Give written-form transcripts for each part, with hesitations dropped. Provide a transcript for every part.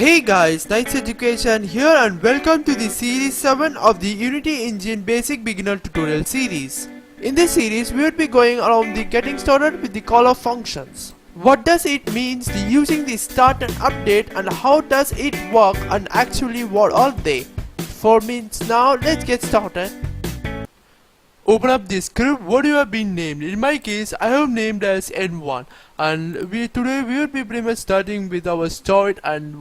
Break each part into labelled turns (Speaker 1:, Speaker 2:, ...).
Speaker 1: Hey guys, Nice Education here and welcome to the series 7 of the Unity Engine Basic Beginner Tutorial series. In this series, we will be going around the getting started with the call of functions. What does it mean using the start and update, and how does it work, and actually what are they? For means now, let's get started. Open up the script. What you have been named. In my case, I have named as N1, and today we will be pretty much starting with our start and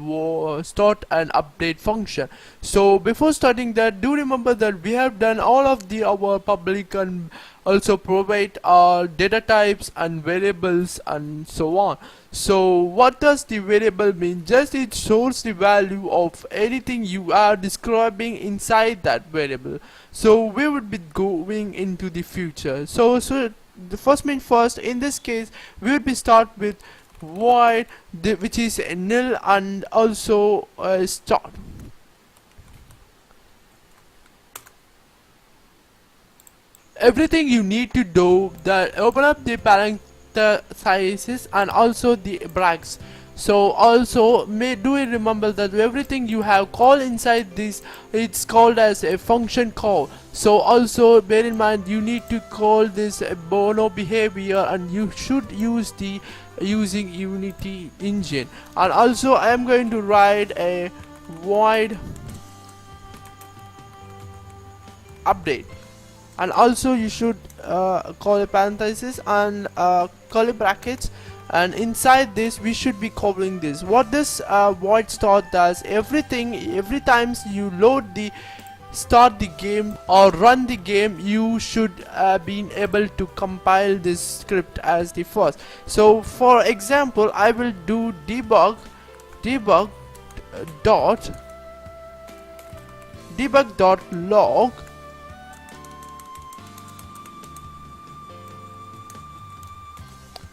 Speaker 1: update function. So before starting that, do remember that we have done all of our public and also private data types and variables and so on. So what does the variable mean? Just it shows the value of anything you are describing inside that variable. So we would be going into the future. So the first main first, in this case we will be start with void which is nil and also start. Everything you need to do that, open up the parentheses and also the brackets. So also do remember that everything you have called inside this, it's called as a function call. So also bear in mind you need to call this a bono behavior, and you should use the using Unity Engine. And also I am going to write a void update, and also you should call a parenthesis and curly brackets, and inside this we should be calling this. What this void start does, every times you start the game or run the game, you should be able to compile this script as the first. So for example, I will do debug dot log,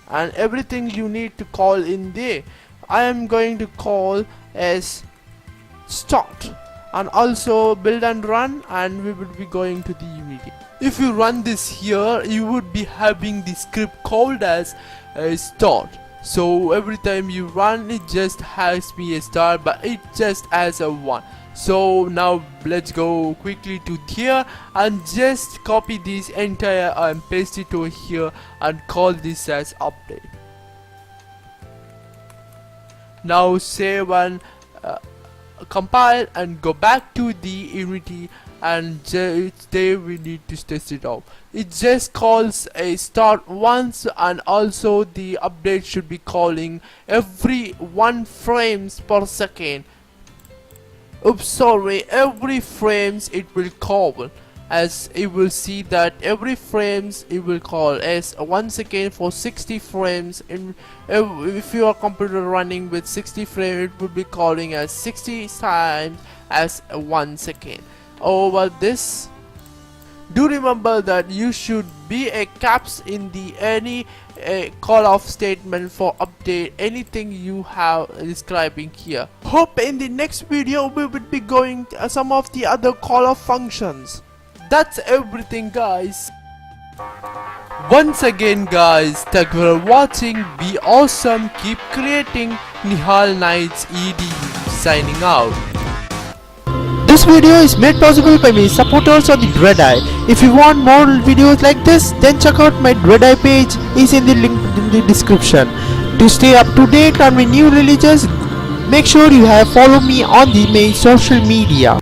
Speaker 1: and everything you need to call in there I am going to call as start, and also build and run, and we will be going to the Unity. If you run this here, you would be having the script called as start. So every time you run, it just has me a start, but it just has a 1. So now let's go quickly to here and just copy this entire and paste it over here and call this as update. Now save and compile and go back to the Unity, and there we need to test it out. It just calls a start once, and also the update should be calling every 1 frames per second. Oops, sorry, every frames it will call, as it will see that every frames it will call as 1 second for 60 frames. And if your computer running with 60 frames, it would be calling as 60 times as 1 second. Over this, do remember that you should be a caps in the any call off statement for update anything you have describing here. Hope in the next video we will be going some of the other call off functions. That's everything, guys. Once again guys, thank you for watching. Be awesome, keep creating. Nihal Knights EDU signing out. This video is made possible by my supporters on the Dreadeye. If you want more videos like this, then check out my Dreadeye page, is in the link in the description. To stay up to date on my new releases, make sure you have follow me on the main social media.